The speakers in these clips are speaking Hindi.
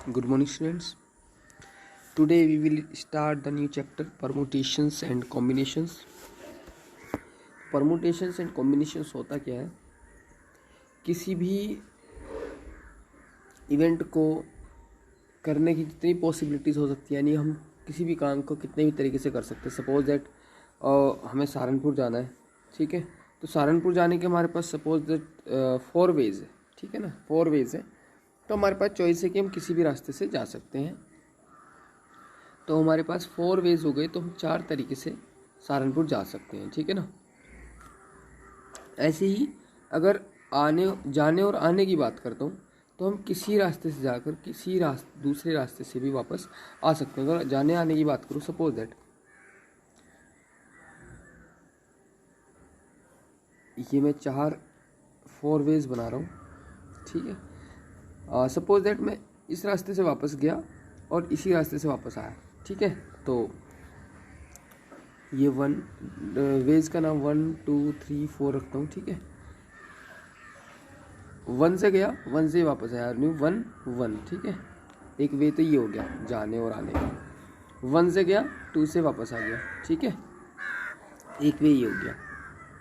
Good morning, students. Today we will start the new chapter, permutations and combinations. Permutations and combinations होता क्या है? किसी भी इवेंट को करने की जितनी पॉसिबिलिटीज़ हो सकती है, यानी हम किसी भी काम को कितने भी तरीके से कर सकते हैं. सपोज दैट हमें सहारनपुर जाना है, ठीक है. तो सहारनपुर जाने के हमारे पास सपोज दैट 4 वेज है, ठीक है ना. 4 वेज है, तो हमारे पास चॉइस है कि हम किसी भी रास्ते से जा सकते हैं. तो हमारे पास 4 वेज हो गए, तो हम 4 तरीके से सहारनपुर जा सकते हैं, ठीक है ना. ऐसे ही अगर जाने और आने की बात करता हूँ, तो हम किसी रास्ते से जाकर दूसरे रास्ते से भी वापस आ सकते हैं. अगर जाने आने की बात करूँ, सपोज दैट ये मैं 4 वेज बना रहा हूँ, ठीक है. सपोज दैट मैं इस रास्ते से वापस गया और इसी रास्ते से वापस आया, ठीक है. तो ये वेज का नाम 1 2 3 4 रखता हूँ, ठीक है. 1 से गया, 1 से वापस आया, 1 1, ठीक है. एक वे तो ये हो गया जाने और आने का. 1 से गया, 2 से वापस आ गया, ठीक है. एक वे ये हो गया.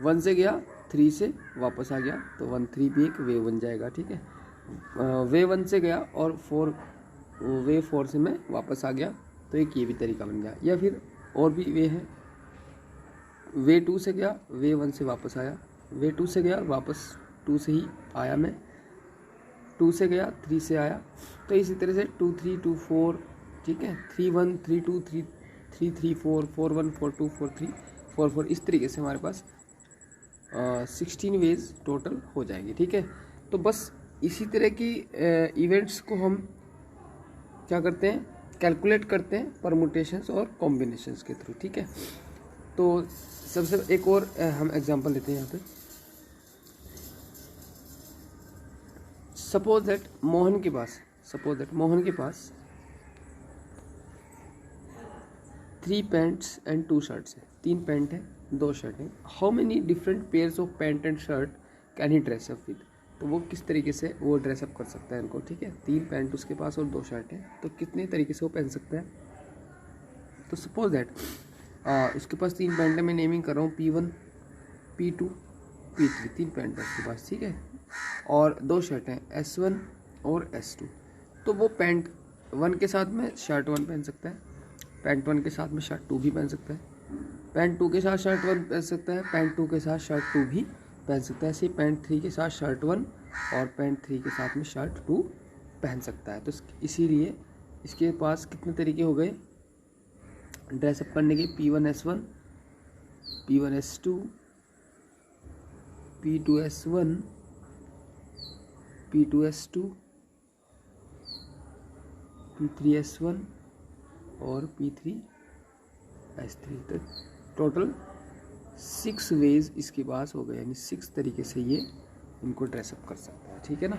1 से गया, 3 से वापस आ गया, तो 1 3 भी एक वे बन जाएगा, ठीक है. वे 1 से गया और वे 4 से मैं वापस आ गया, तो एक ये भी तरीका बन गया. या फिर और भी वे है, वे 2 से गया, वे 1 से वापस आया, वे 2 से गया, वापस 2 से ही आया मैं, 2 से गया, 3 से आया. तो इसी तरह से 2 3 2 4, ठीक है. 3 1 3 2 3 3 3 4 4 1 4 2 4 3 4 4, इस तरीके से हमारे पास 16 वेज टोटल हो जाएंगे, ठीक है. तो बस इसी तरह की इवेंट्स को हम क्या करते हैं, कैलकुलेट करते हैं परमुटेशंस और कॉम्बिनेशंस के थ्रू, ठीक है. तो सबसे एक और हम एग्जांपल लेते हैं यहाँ पे. सपोज दैट मोहन के पास 3 पैंट्स एंड 2 शर्ट्स है. 3 पैंट है, 2 शर्ट है. How many different pairs of pant and shirt can he dress up with. तो वो किस तरीके से वो ड्रेसअप कर सकता है इनको, ठीक है. 3 पैंट उसके पास और 2 शर्ट है, तो कितने तरीके से वो पहन सकता है. तो सपोज दैट उसके पास 3 पैंट है, मैं नेमिंग कर रहा हूँ P1 P2 P3. 3 पैंट है उसके पास, ठीक है. और 2 शर्ट हैं S1 और S2. तो वो पैंट 1 के साथ में शर्ट 1 पहन सकता है, पैंट 1 के साथ में शर्ट 2 भी पहन सकता है, पैंट 2 के साथ शर्ट 1 पहन सकता है, पैंट 2 के साथ शर्ट 2 भी पहन सकता है. ऐसे पैंट 3 के साथ शर्ट 1 और पैंट 3 के साथ में शर्ट 2 पहन सकता है. तो इसीलिए इसके पास कितने तरीके हो गए ड्रेसअप करने के. P1 S1, P1 S2, P2 S1, P2 S2, P3 S1 और P3 S3. तो टोटल 6 वेज इसके पास हो गए, यानी 6 तरीके से ये इनको ड्रेसअप कर सकता है, ठीक है ना.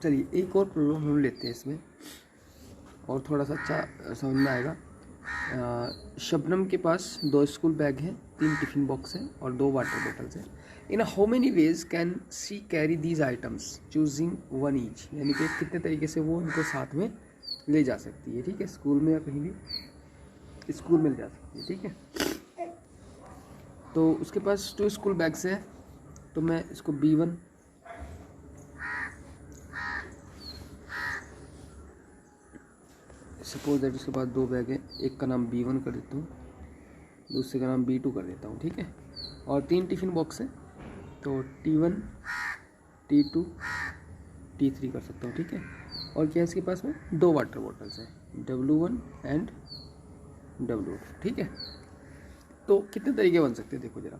चलिए एक और प्रॉब्लम हम लेते हैं इसमें, और थोड़ा सा अच्छा समझ में आएगा. शबनम के पास 2 स्कूल बैग हैं, 3 टिफिन बॉक्स हैं और 2 वाटर बॉटल्स हैं. In how many ways can see carry these items choosing 1 each. यानी कि कितने तरीके से वो इनको साथ में ले जा सकती है, ठीक है. स्कूल में या कहीं भी स्कूल में ले जा सकती है, ठीक है. तो उसके पास 2 स्कूल बैग्स हैं, तो मैं इसको B1 सपोज दैट उसके पास 2 बैग हैं, एक का नाम B1 कर देता हूँ, दूसरे का नाम B2 कर देता हूँ, ठीक है. और 3 टिफिन बॉक्स हैं, तो T1 T2 T3 कर सकता हूँ, ठीक है. और क्या है इसके पास में 2 वाटर बॉटल्स हैं, W1 एंड W2, ठीक है. तो कितने तरीके बन सकते हैं देखो जरा.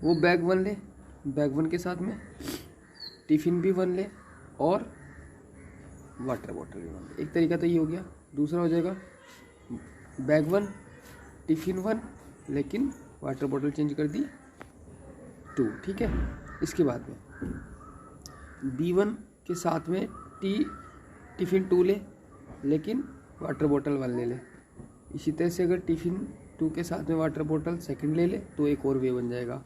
वो बैग 1 ले, बैग 1 के साथ में टिफिन भी 1 ले और वाटर बॉटल भी 1 ले. एक तरीका तो ये हो गया. दूसरा हो जाएगा बैग 1 टिफिन 1 लेकिन वाटर बॉटल चेंज कर दी 2, ठीक है. इसके बाद में B1 के साथ में टिफिन 2 ले लेकिन वाटर बॉटल 1 ले ले. इसी तरह से अगर टिफिन 2 के साथ में वाटर बॉटल सेकंड ले ले तो एक और वे बन जाएगा.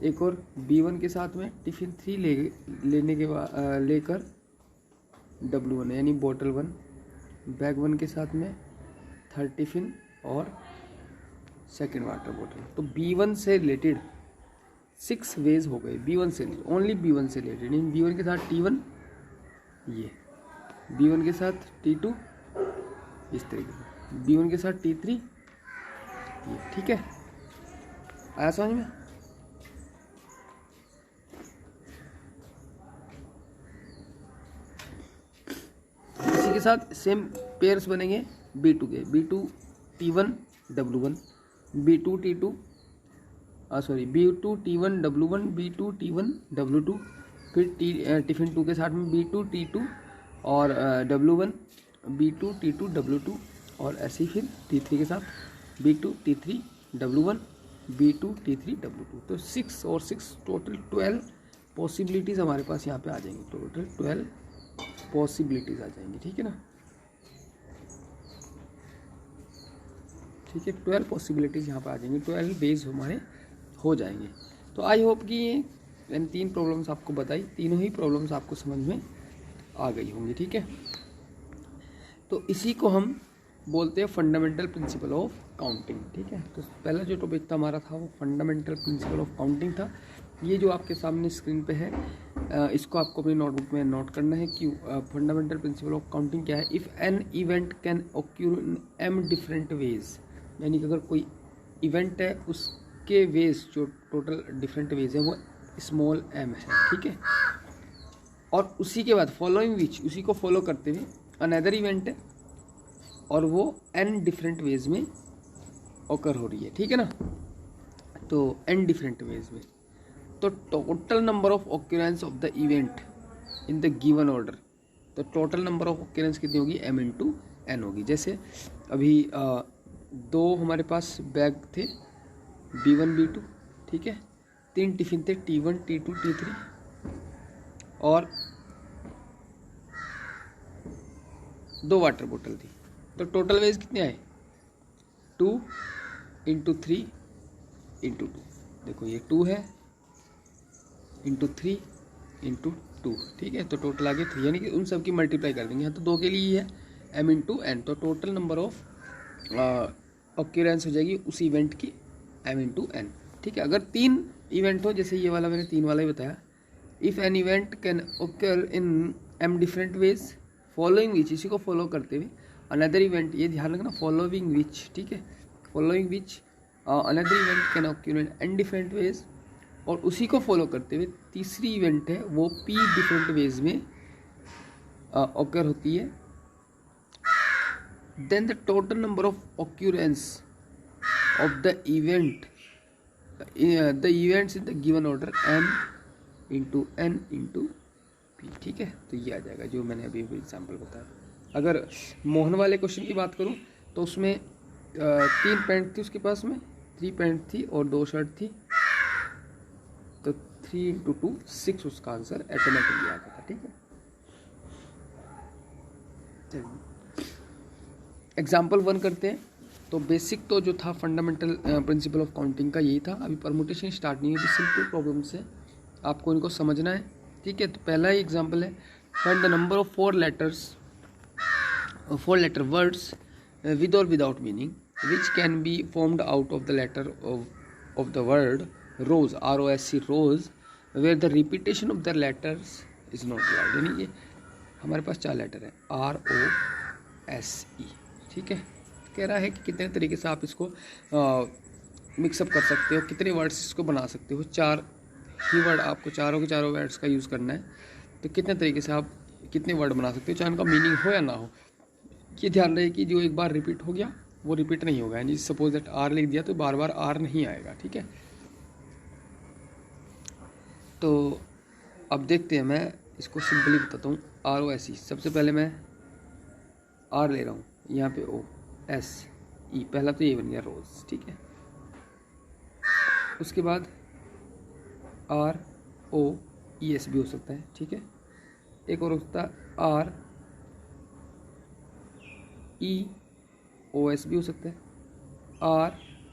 एक और B1 के साथ में टिफिन 3 लेने के बाद लेकर W1 यानी बॉटल 1, बैग 1 के साथ में थर्ड टिफिन और सेकेंड वाटर बॉटल। तो B1 से रिलेटेड 6 वेज हो गए, B1 से ओनली B1 से रिलेटेड। इन B1 के साथ T1, ये B1 के साथ T2 इस तरीके से, B1 के साथ T3 ये, ठीक है, आया समझ में। इसी के साथ सेम पेयर्स बनेंगे B2 के, B2 T1 W1, B2 T2 B2 T1 W1, B2 T1 W2, फिर टिफिन 2 के साथ में B2 T2 और W1, B2 T2 W2, और ऐसे ही फिर T3 के साथ B2 T3 W1, B2 T3 W2। तो 6 और 6 टोटल 12 पॉसिबिलिटीज़ हमारे पास यहाँ पे आ जाएंगी, टोटल 12 पॉसिबिलिटीज़ आ जाएंगी, ठीक है ना। ठीक है, 12 पॉसिबिलिटीज़ यहाँ पे आ जाएंगी, 12 बेस हमारे हो जाएंगे। तो आई होप कि ये मैंने 3 प्रॉब्लम्स आपको बताई, तीनों ही प्रॉब्लम्स आपको समझ में आ गई होंगी, ठीक है। तो इसी को हम बोलते हैं फंडामेंटल प्रिंसिपल ऑफ काउंटिंग, ठीक है। तो पहला जो टॉपिक था हमारा था वो फंडामेंटल प्रिंसिपल ऑफ काउंटिंग था। ये जो आपके सामने स्क्रीन पे है, इसको आपको अपनी नोटबुक में नोट करना है कि फंडामेंटल प्रिंसिपल ऑफ काउंटिंग क्या है। If an event can occur in m different veg, यानी कि अगर कोई इवेंट है उसके वेज जो टोटल डिफरेंट वेज है वो स्मॉल m है, ठीक है। और उसी के बाद फॉलोइंग विच, उसी को फॉलो करते हुए अनदर इवेंट है और वो n डिफरेंट वेज में ऑकर हो रही है, ठीक है ना। तो n डिफरेंट वेज में, तो total number of occurrence of the event in the given order, तो टोटल नंबर ऑफ ऑक्यूरेंस कितनी होगी, m इंटू n होगी। जैसे अभी 2 हमारे पास बैग थे B1 B2, ठीक है, 3 टिफिन थे T1 T2 T3 और 2 वाटर बोतल थी। तो टोटल वेज कितने आए, 2 इंटू 3 इंटू 2, देखो ये 2 है इंटू 3 इंटू 2, ठीक है। तो टोटल आ गया 3, यानी कि उन सब की मल्टीप्लाई कर देंगे। यहाँ तो 2 के लिए ही है m इंटू n, तो टोटल नंबर ऑफ ऑक्यूरेंस हो जाएगी उस इवेंट की m इंटू n, ठीक है। अगर 3 इवेंट हो, जैसे ये वाला मैंने 3 वाला ही बताया, if an event can occur in m different ways following which, इसी को फॉलो करते हुए अनदर इवेंट, ये ध्यान रखना फॉलोइंग विच, ठीक है, following which another event can occur in n different ways, और उसी को फॉलो करते हुए तीसरी इवेंट है वो p डिफरेंट वेज में ऑक्यर होती है, then the total number of occurrence of the event the events in the given order m into n into p, ठीक है। तो ये आ जाएगा जो मैंने अभी एग्जाम्पल बताया। अगर मोहन वाले क्वेश्चन की बात करूं तो उसमें 3 पैंट थी उसके पास में, 3 पैंट थी और 2 शर्ट थी, तो 3 इंटू 2 6 उसका आंसर ऑटोमेटिकली आ गया था, ठीक है। एग्जाम्पल 1 करते हैं। तो बेसिक तो जो था फंडामेंटल प्रिंसिपल ऑफ काउंटिंग का यही था। अभी परमुटेशन स्टार्ट नहीं हुई, सिंपल प्रॉब्लम से आपको इनको समझना है, ठीक है। तो पहला ही एग्जाम्पल है, find the number of 4 letter words with और without meaning which can be formed out of the letter of the word rose, ROSE rose, where the repetition of the letters is not allowed. यानी कि हमारे पास 4 लेटर है ROSE, ठीक है। कह रहा है कि कितने तरीके से आप इसको मिक्सअप कर सकते हो, कितने वर्ड्स इसको बना सकते हो। 4 ही वर्ड, आपको चारों के चारों वर्ड्स का यूज़ करना है, तो कितने तरीके से आप कितने वर्ड बना सकते हो, चाहे उनका मीनिंग हो या ना हो। ये ध्यान रहे कि जो एक बार रिपीट हो गया वो रिपीट नहीं होगा, यानी सपोज दैट R लिख दिया तो बार बार R नहीं आएगा, ठीक है। तो अब देखते हैं, मैं इसको सिंपली बताता हूँ। ROSE, सबसे पहले मैं R ले रहा हूँ, यहाँ पे OSE, पहला तो ये बन गया रोज, ठीक है। उसके बाद ROES भी हो सकता है, ठीक है। एक और होता है REOS भी हो सकता है,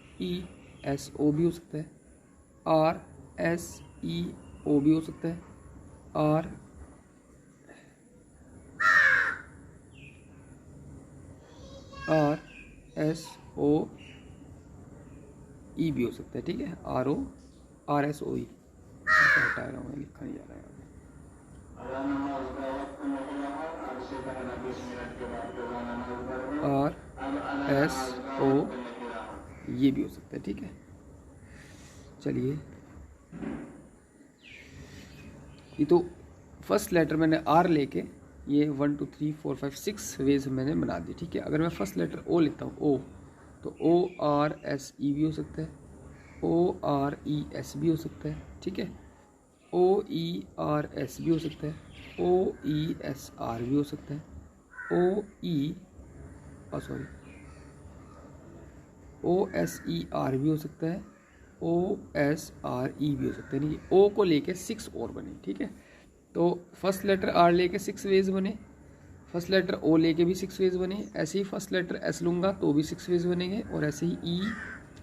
RESO भी हो सकता है, एस ई ओ भी हो सकता है, R R S O E भी हो सकता है, ठीक है, R O R S O E, हटा रहा हूँ, लिखा नहीं जा रहा है आर एस ओ, ये भी हो सकता है, ठीक है। चलिए, ये तो फर्स्ट लेटर मैंने आर लेके ये 1 2 3 4 5 6 वेज मैंने बना दी, ठीक है। अगर मैं फर्स्ट लेटर ओ लेता हूँ, ओ, तो ओ आर एस ई भी हो सकता है, ओ आर ई एस भी हो सकता है, ठीक है, ओ ई आर एस भी हो सकता है, ओ ई एस आर भी हो सकता है, O E sorry O S E R भी हो सकता है, ओ एस आर ई भी हो सकता है। नहीं, ओ को लेके 6 और बने, ठीक है। तो फर्स्ट लेटर आर लेके 6 वेज बने, फर्स्ट लेटर ओ लेके भी 6 वेज बने, ऐसे ही फर्स्ट लेटर एस लूँगा तो भी 6 वेज बनेंगे, और ऐसे ही ई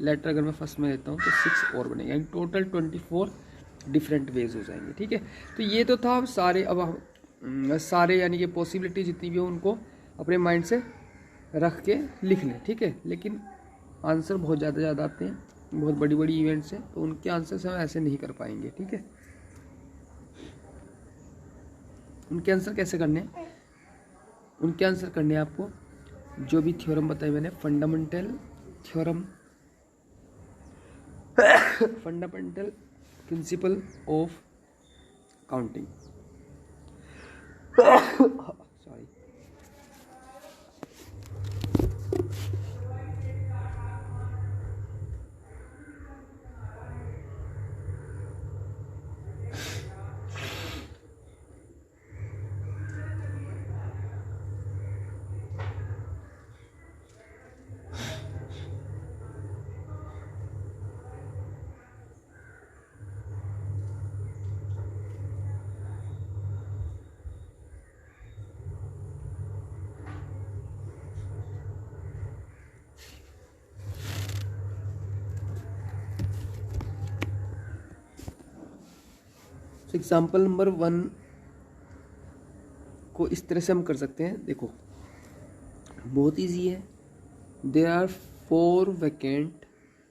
लेटर अगर मैं फर्स्ट में लेता हूँ तो 6 और बनेंगे, यानी टोटल 24 डिफरेंट वेज हो जाएंगे, ठीक है। तो ये तो था सारे, अब हम सारे यानी कि पॉसिबिलिटी जितनी भी हो उनको अपने माइंड से रख के लिख लें, ठीक है। लेकिन आंसर बहुत ज़्यादा आते हैं, बहुत बड़ी बड़ी इवेंट्स हैं, तो उनके आंसर से हम ऐसे नहीं कर पाएंगे, ठीक है। उनके आंसर कैसे करने हैं? उनके आंसर करने हैं आपको जो भी थ्योरम बताए मैंने, fundamental theorem, fundamental principle of counting, sorry, example number 1 को इस तरह से हम कर सकते हैं, देखो बहुत इजी है। There are 4 vacant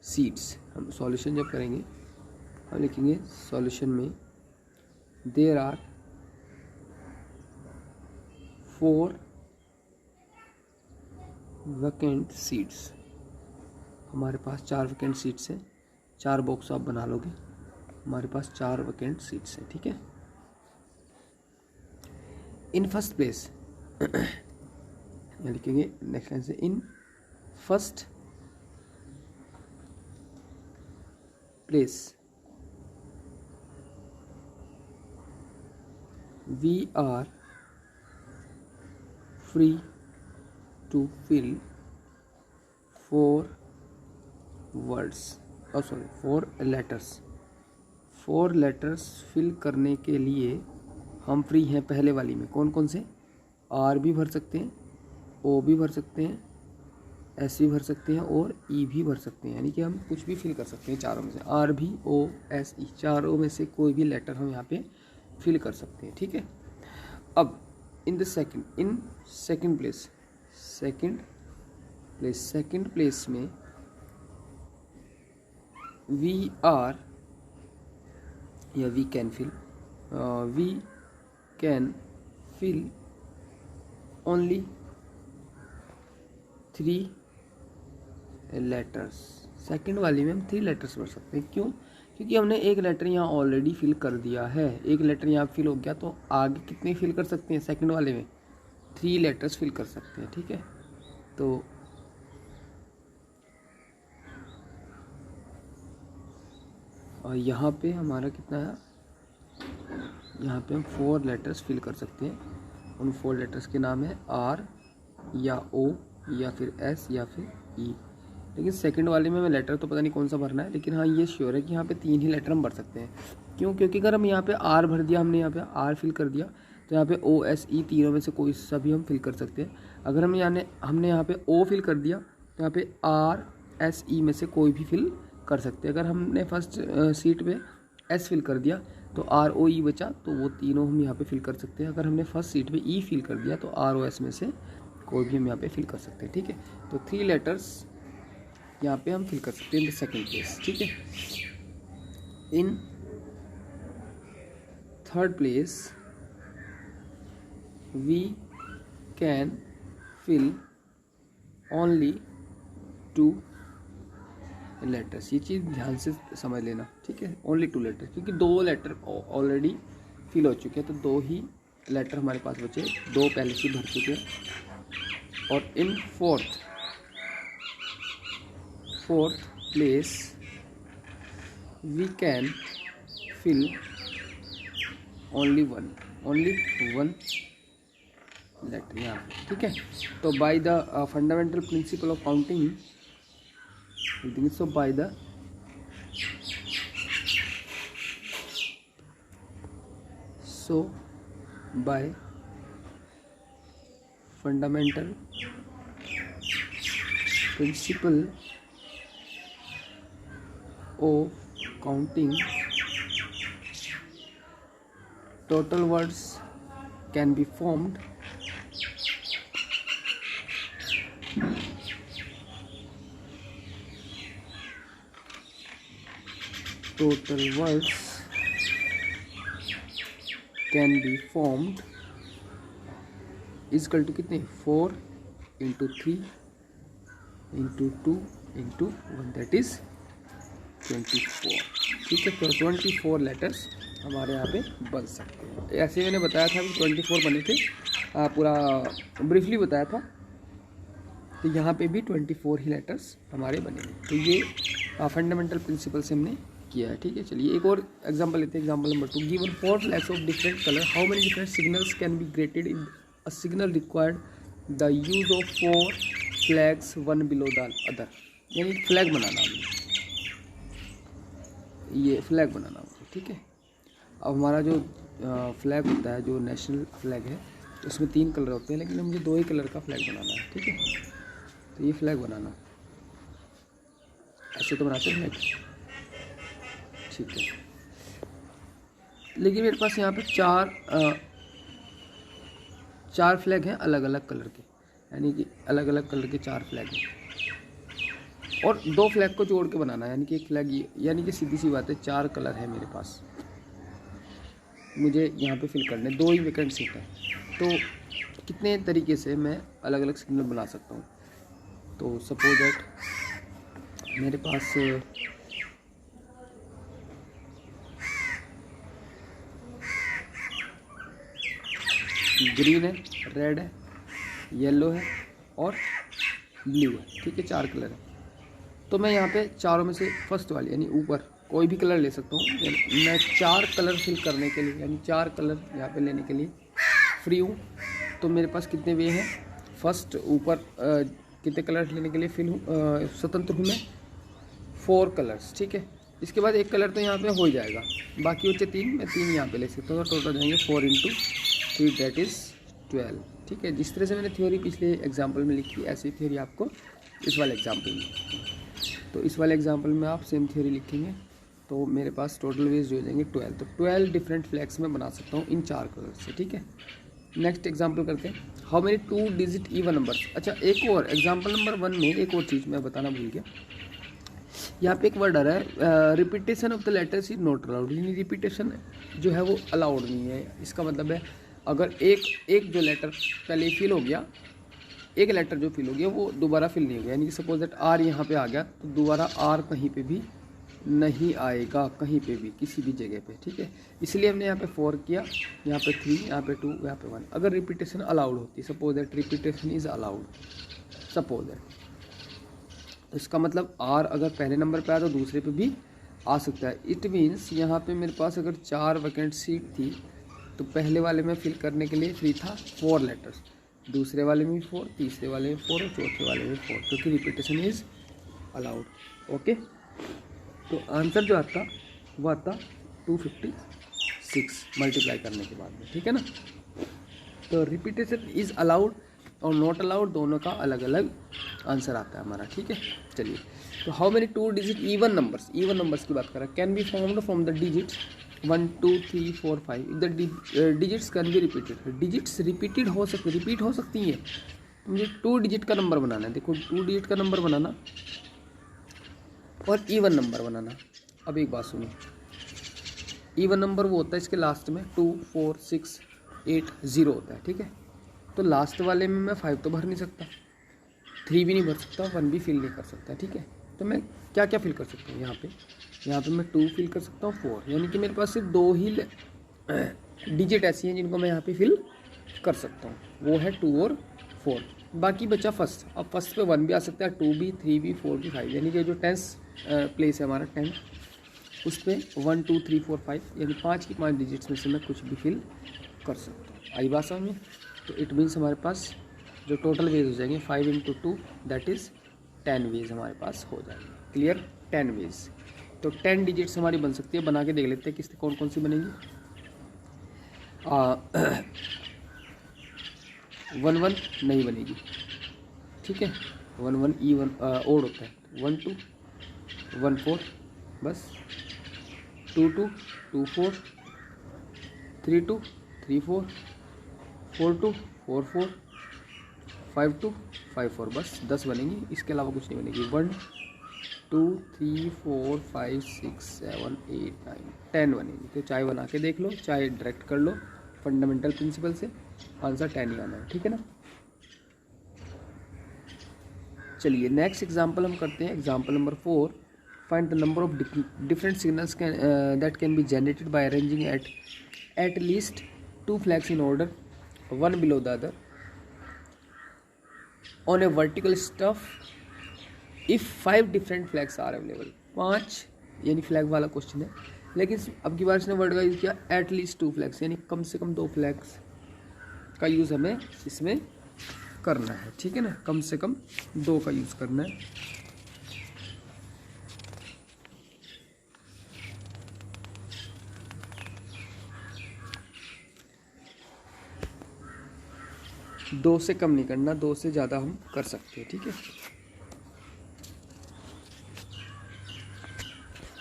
seats. हम सॉल्यूशन जब करेंगे हम लिखेंगे सॉल्यूशन में देयर आर 4 वैकेंट सीट्स। हमारे पास 4 वैकेंट सीट्स हैं, 4 बॉक्स आप बना लोगे, हमारे पास 4 वैकेंट सीट्स हैं, ठीक है। इन फर्स्ट प्लेस लिखेंगे नेक्स्ट लाइन से, in first place we are free to fill 4 words, sorry 4 letters. 4 letters fill करने के लिए हम फ्री हैं। पहले वाली में कौन कौन से? आर भी भर सकते हैं, ओ भी भर सकते हैं, एस भी भर सकते हैं और ई भी भर सकते हैं, यानी कि हम कुछ भी फिल कर सकते हैं चारों में से। आर भी, ओ, एस, ई, चारों में से कोई भी लेटर हम यहाँ पे फिल कर सकते हैं, ठीक है। अब इन सेकंड प्लेस में वी आर या we can fill only 3 letters. Second वाली में हम 3 लेटर्स भर सकते हैं। क्यों? क्योंकि हमने एक लेटर यहाँ ऑलरेडी फिल कर दिया है, एक लेटर यहाँ फिल हो गया, तो आगे कितने फिल कर सकते हैं? सेकंड वाले में 3 लेटर्स फिल कर सकते हैं, ठीक है। तो और यहाँ पे हमारा कितना है? यहाँ पे हम 4 लेटर्स फिल कर सकते हैं। उन 4 लेटर्स के नाम है आर या ओ या फिर एस या फिर ई। लेकिन सेकंड वाले में लेटर तो पता नहीं कौन सा भरना है, लेकिन हाँ ये श्योर है कि यहाँ पे 3 ही लेटर हम भर सकते हैं। क्यों? क्योंकि अगर हम यहाँ पे आर भर दिया, हमने यहाँ पे आर फिल कर दिया, तो यहाँ पे ओ एस ई तीनों में से कोई सा भी हम फिल कर सकते हैं। अगर हमने यहाँ पे ओ फिल कर दिया, तो यहाँ पे आर एस ई में से कोई भी फिल कर सकते हैं। अगर हमने फर्स्ट सीट पे एस फिल कर दिया तो आर ओ ई बचा, तो वो तीनों हम यहाँ पे फिल कर सकते हैं। अगर हमने फर्स्ट सीट पे ई फिल कर दिया तो आर ओ एस में से कोई भी हम यहाँ पे फिल कर सकते हैं, ठीक है। तो 3 लेटर्स यहाँ पे हम फिल कर सकते हैं इन द सेकेंड प्लेस, ठीक है। In third place we can fill only 2 letters. ये चीज़ ध्यान से समझ लेना, ठीक है। ओनली 2 लेटर्स, क्योंकि 2 लेटर ऑलरेडी फिल हो चुके हैं, तो 2 ही लेटर हमारे पास बचे, 2 पहले से भर चुके हैं। और in fourth place we can fill only one letter यहाँ पे, ठीक है। तो by the fundamental principle of counting, so by the fundamental principle of counting, total words can be formed is equal to कितने 4 into 3 into 2 into 1, that is 24, ठीक है। तो 24 लेटर्स हमारे यहाँ पे बन सकते हैं। ऐसे मैंने बताया था कि 24 बने थे, पूरा ब्रीफली बताया था। तो यहाँ पे भी 24 ही लेटर्स हमारे बने हैं। तो ये फंडामेंटल प्रिंसिपल से हमने किया है, ठीक है। चलिए एक और एग्जांपल लेते हैं। Example number 2, given 4 flags of different colour, how many different signals can be created in a signal required the use of 4 flags one below the other. यानी फ्लैग बनाना, ये फ्लैग बनाना होगा, ठीक है। अब हमारा जो फ्लैग होता है, जो नेशनल फ्लैग है, उसमें 3 कलर होते हैं, लेकिन मुझे 2 ही कलर का फ्लैग बनाना है, ठीक है। तो ये फ्लैग बनाना, ऐसे तो बनाते हैं फ्लैग, ठीक है। लेकिन मेरे पास यहाँ पे 4 फ्लैग हैं अलग अलग कलर के, यानी कि अलग अलग कलर के 4 फ्लैग हैं, और 2 फ्लैग को जोड़ के बनाना है, यानी कि एक फ्लैग, यानी कि सीधी सी बात है 4 कलर है मेरे पास, मुझे यहाँ पे फिल करने, 2 ही वैकेंट सीट है। तो कितने तरीके से मैं अलग अलग सिग्नल बना सकता हूँ। तो सपोज दैट मेरे पास ग्रीन है, रेड है, येलो है और ब्लू है, ठीक है। 4 कलर है। तो मैं यहाँ पे चारों में से फर्स्ट वाली, यानी ऊपर कोई भी कलर ले सकता हूँ। मैं 4 कलर फिल करने के लिए, यानी 4 कलर यहाँ पे लेने के लिए फ्री हूँ। तो मेरे पास कितने वे हैं, फर्स्ट ऊपर कितने कलर लेने के लिए फिल हूँ, स्वतंत्र हूँ मैं, 4 कलर्स, ठीक है। इसके बाद एक कलर तो यहाँ पे हो जाएगा, बाकी बचे 3, मैं 3 यहाँ पे ले सकता हूँ। टोटल जाएंगे 4 इंटू 3, दैट इज़ 12, ठीक है। जिस तरह से मैंने थ्योरी पिछले एग्जाम्पल में लिखी, ऐसी थ्योरी आपको इस वाले एग्जाम्पल में, तो इस वाले एग्जाम्पल में आप सेम थ्योरी लिखेंगे। तो मेरे पास टोटल वेज जो हो जाएंगे 12। तो 12 डिफरेंट फ्लैग्स में बना सकता हूँ इन 4 कलर से, ठीक है। नेक्स्ट एग्जाम्पल करते हैं, how many 2 digit even number. अच्छा, एक और एग्जाम्पल नंबर 1 में एक और चीज़ मैं बताना भूल गया। यहाँ पे एक वर्ड आ रहा है, repetition of the letters is not allowed, यानी रिपीटेशन जो है वो अलाउड नहीं है। इसका मतलब है अगर एक जो लेटर पहले फिल हो गया, एक लेटर जो फिल हो गया वो दोबारा फिल नहीं हो गया, यानी कि सपोज दैट आर यहाँ पे आ गया, तो दोबारा आर कहीं पे भी नहीं आएगा, कहीं पे भी, किसी भी जगह पे, ठीक है। इसलिए हमने यहाँ पे 4 किया, यहाँ पे 3, यहाँ पे 2, यहाँ पे 1। अगर रिपीटेशन अलाउड होती, suppose that repetition is allowed, suppose that, तो इसका मतलब आर अगर पहले नंबर पे आया तो दूसरे पे भी आ सकता है। इट मीन्स यहाँ पे मेरे पास अगर 4 वैकेंट सीट थी, तो पहले वाले में फिल करने के लिए फ्री था 4 लेटर्स, दूसरे वाले में भी 4, तीसरे वाले में 4 और चौथे वाले में 4, क्योंकि रिपीटेशन इज अलाउड, ओके। तो आंसर जो आता वो आता 256 मल्टीप्लाई करने के बाद में, ठीक है ना। तो रिपीटेशन इज अलाउड और नॉट अलाउड दोनों का अलग अलग आंसर आता है हमारा, ठीक है। चलिए, तो how many 2 digit even numbers की बात कर रहा है, can be formed from the digits 1 2 3 4 5 the digits can be repeated. Digits repeat हो सकती हैं। मुझे 2 डिजिट का नंबर बनाना है, देखो 2 डिजिट का नंबर बनाना और इवन नंबर बनाना। अब एक बात सुनो, इवन नंबर वो होता है इसके लास्ट में 2 4 6 8 0 होता है, ठीक है। तो लास्ट वाले में मैं 5 तो भर नहीं सकता, 3 भी नहीं भर सकता, 1 भी फिल नहीं कर सकता, ठीक है। तो मैं क्या क्या फिल कर सकता हूँ यहाँ पे मैं 2 फिल कर सकता हूँ, 4, यानी कि मेरे पास सिर्फ 2 ही डिजिट ऐसी हैं जिनको मैं यहाँ पे फिल कर सकता हूँ, वो है 2 और 4। बाकी बचा फर्स्ट। अब फर्स्ट पे 1 भी आ सकता है, 2 भी, 3 भी, 4 भी, 5, यानी कि जो 10th प्लेस है हमारा 10, उस पर 1 2 3 4 5 यानी 5 की 5 डिजिट्स में से मैं कुछ भी फिल कर सकता हूँ। आई बात समझ में? तो इट मीन्स हमारे पास जो टोटल वेज हो जाएंगे 5 × 2 दैट इज़ 10 वेज हमारे पास हो जाएंगे। क्लियर? 10 वेज। तो 10 डिजिट्स हमारी बन सकती है। बना के देख लेते हैं किससे कौन कौन सी बनेगी। 1 1 नहीं बनेगी, ठीक है। 1 1 even ओड होता है। 1 2 1 4 बस, 2 2 2 4, 3 2 3 4, 4 2 4 4, 5 2 5 4, बस 10 बनेंगी, इसके अलावा कुछ नहीं बनेगी। 1 2 3 4 5 6 7 8 9 10 बनेगी। तो चाहे बना के देख लो, चाहे डायरेक्ट कर लो, फंडामेंटल प्रिंसिपल से आंसर 10 ही आना है, ठीक है ना। चलिए नेक्स्ट एग्जांपल हम करते हैं। Example number 4, find the number of different signals that can be generated by arranging at least 2 flags in order, one below the other on a vertical staff if 5 different flags are available. 5 यानी फ्लैग वाला क्वेश्चन है, लेकिन अब की बार इसने वर्ड का यूज़ किया एट लीस्ट 2 फ्लैग्स, यानी कम से कम 2 फ्लैग्स का यूज़ हमें इसमें करना है, ठीक है ना। कम से कम 2 का यूज़ करना है। दो से कम नहीं करना, 2 से ज़्यादा हम कर सकते हैं, ठीक है।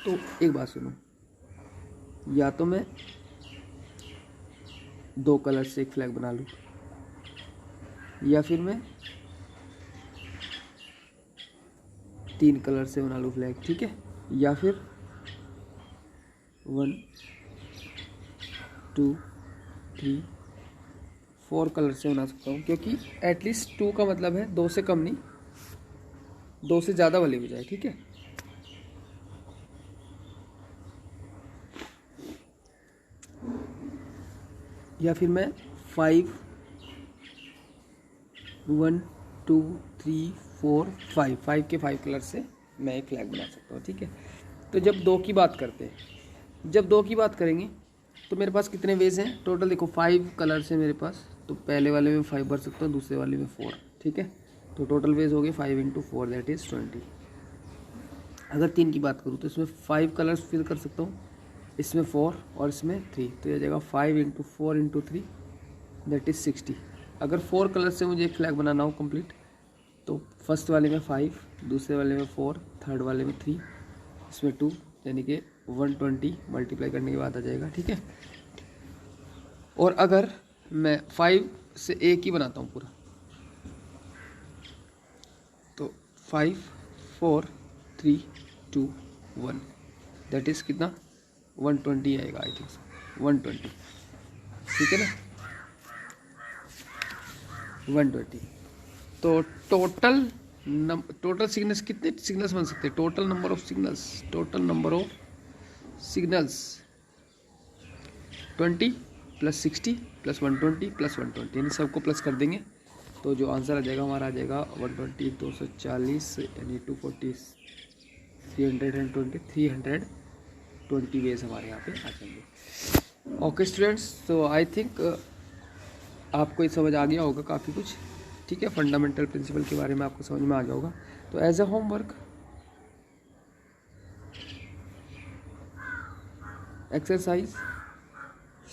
तो एक बात सुनो, या तो मैं 2 कलर से एक फ्लैग बना लूँ, या फिर मैं 3 कलर से बना लूँ फ्लैग, ठीक है। या फिर 1 2 3 4 कलर से बना सकता हूँ, क्योंकि एटलीस्ट 2 का मतलब है 2 से कम नहीं, 2 से ज़्यादा वाली हो जाए, ठीक है। या फिर मैं 5 1 2 3 4 5 के 5 कलर से मैं एक फ्लैग बना सकता हूँ, ठीक है। तो जब 2 की बात करते हैं, जब 2 की बात करेंगे तो मेरे पास कितने वेज हैं टोटल? देखो 5 कलर से मेरे पास, तो पहले वाले में 5 भर सकता हूँ, दूसरे वाले में 4, ठीक है। तो टोटल वेज हो गए 5 × 4 दैट इज़ 20। अगर 3 की बात करूँ तो इसमें 5 कलर्स फिल कर सकता हूँ, इसमें 4 और इसमें 3, तो यह जाएगा 5 × 4 × 3 दैट इज़ 60। अगर 4 कलर से मुझे एक फ्लैग बनाना हो कंप्लीट, तो फर्स्ट वाले में 5, दूसरे वाले में 4, थर्ड वाले में 3, इसमें 2, यानी कि 120 मल्टीप्लाई करने के बाद आ जाएगा, ठीक है। और अगर मैं 5 से एक ही बनाता हूँ पूरा, तो 5 4 3 2 1 दैट इज़ कितना? 120 आएगा, आई थिंक 120, ठीक है ना, 120। तो टोटल सिग्नल्स कितने सिग्नल्स बन सकते हैं? टोटल नंबर ऑफ सिग्नल्स 20 + 60 + 120 + 120, यानी सबको प्लस कर देंगे तो जो आंसर आ जाएगा हमारा आ जाएगा 120 240 यानी 240 320 वेज हमारे यहाँ पे आ जाएंगे। ओके स्टूडेंट्स, तो आई थिंक आपको ये समझ आ गया होगा काफ़ी कुछ, ठीक है। फंडामेंटल प्रिंसिपल के बारे में आपको समझ में आ गया होगा। तो as a homework exercise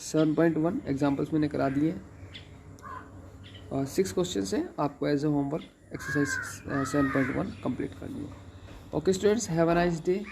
7.1 examples मैंने करा दिए। 6 क्वेश्चन से आपको as a homework exercise 7.1 complete करनी है। Okay students, have a nice day.